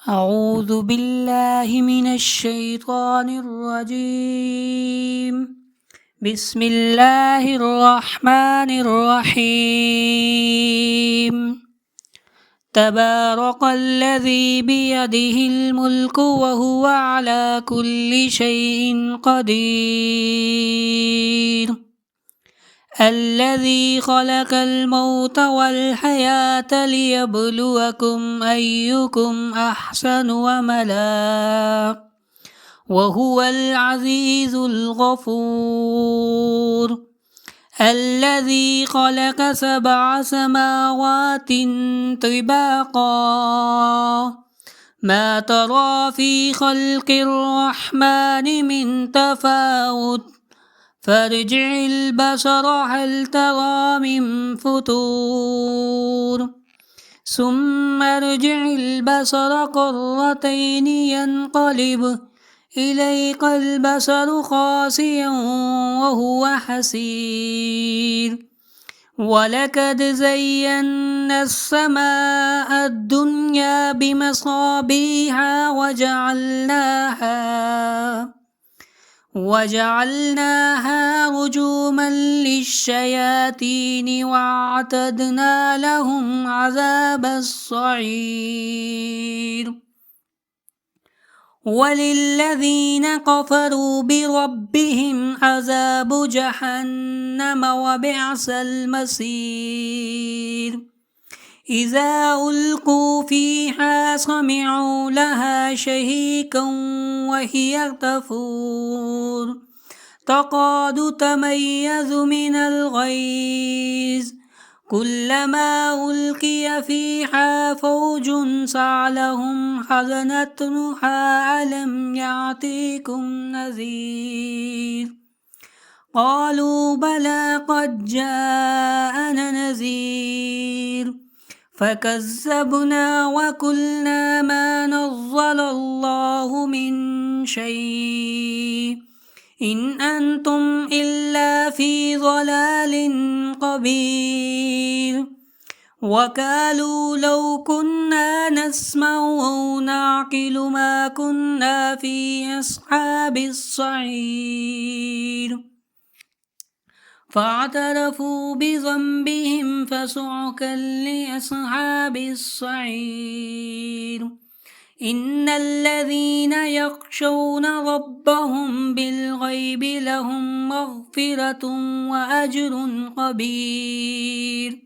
أعوذ بالله من الشيطان الرجيم. بسم الله الرحمن الرحيم. تبارك الذي بيده الملك وهو على كل شيء قدير. الذي خلق الموت والحياة ليبلوكم أيكم أحسن عملا وهو العزيز الغفور. الذي خلق 7 سماوات طباقا ما ترى في خلق الرحمن من تفاوت فارجع البصر هل ترى من فتور ثم ارجع البصر قرتين ينقلب إليك البصر خاسئا وهو حسير. ولقد زينا السماء الدنيا بمصابيح وجعلناها رجوما للشياطين واعتدنا لهم عذاب السعير. وللذين كفروا بربهم عذاب جهنم وبئس المصير. إذا ألقوا فيها سمعوا لها شهيقا وهي تفور تكاد تميز من الغيظ كلما ألقي فيها فوج سألهم خزنتها ألم يأتكم نذير قالوا بلى قد جاءنا نذير فكذبنا وقلنا ما نزل الله من شيء إن أنتم إلا في ضلال كبير. وقالوا لو كنا نسمع أو نعقل ما كنا في أصحاب السعير فاعترفوا بذنبهم فسحقا لأصحاب السعير. إن الذين يخشون ربهم بالغيب لهم مغفرة وأجر كبير.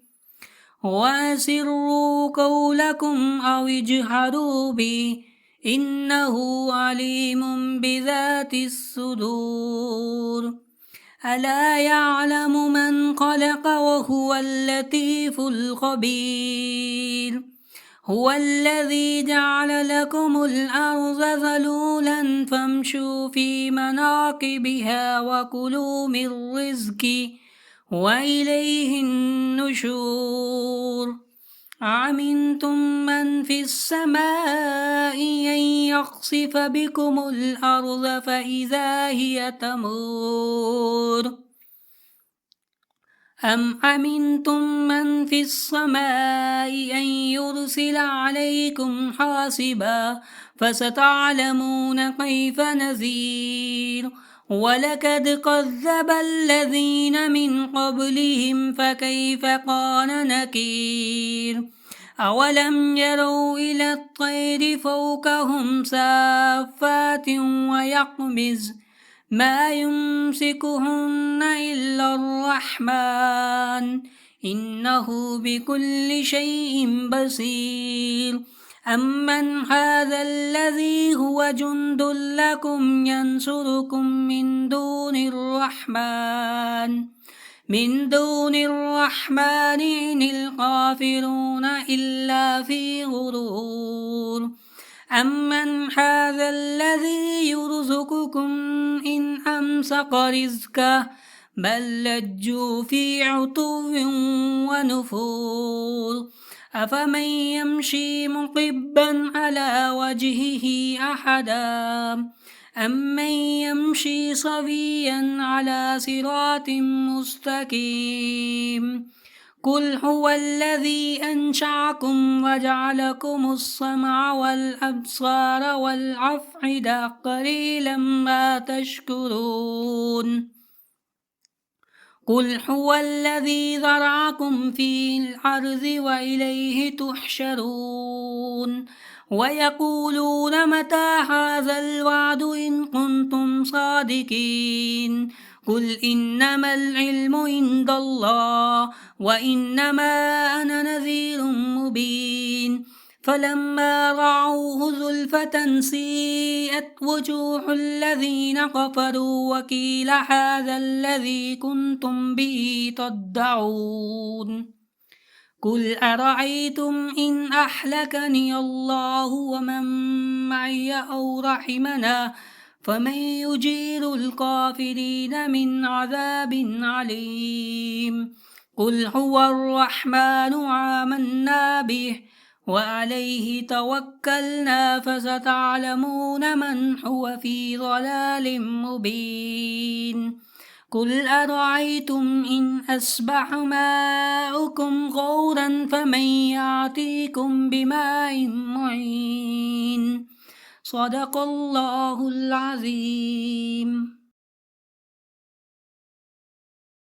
وأسروا قولكم أو اجهروا به إنه عليم بذات الصدور. ألا يعلم من خلق وهو اللطيف الخبير. هو الذي جعل لكم الأرض ذلولا فامشوا في مناكبها وكلوا من رزقه وإليه النشور. أأمنتم من في السماء أن يخسف بكم الأرض فإذا هي تمور أم أمنتم من في السماء أن يرسل عليكم حاصبا فستعلمون كيف نذير. ولقد كذب الذين من قبلهم فكيف كان نكير. أولم يروا إلى الطير فوقهم صافات ويقبض ما يمسكهن إلا الرحمن إنه بكل شيء بصير. أمن هذا الذي هو جند لكم ينصركم من دون الرحمن إن الكافرون إلا في غرور. أمن هذا الذي يرزقكم إن أمسك رزقه بل لجوا في عتو ونفور. أفمن يمشي مقبا على وجهه أحدا أمن يمشي سويا على صراط مستقيم قل هو الذي أنشأكم وجعلكم السمع والأبصار والأفئدة قليلا ما تشكرون قل هو الذي ذرأكم في الأرض وإليه تحشرون ويقولون متى هذا الوعد إن كنتم صادقين قل إنما العلم عند الله وإنما أنا نذير مبين فلما رأوه زلفة سيئت وجوه الذين كفروا وقيل هذا الذي كنتم به تدعون قل أرأيتم إن أهلكني الله ومن معي أو رحمنا فمن يجير الكافرين من عذاب عليم قل هو الرحمن آمنا به وعليه توكلنا فستعلمون من هو في ضلال مبين قل أرأيتم إن أصبح ماؤكم غورا فمن يأتيكم بماء معين صدق الله العظيم.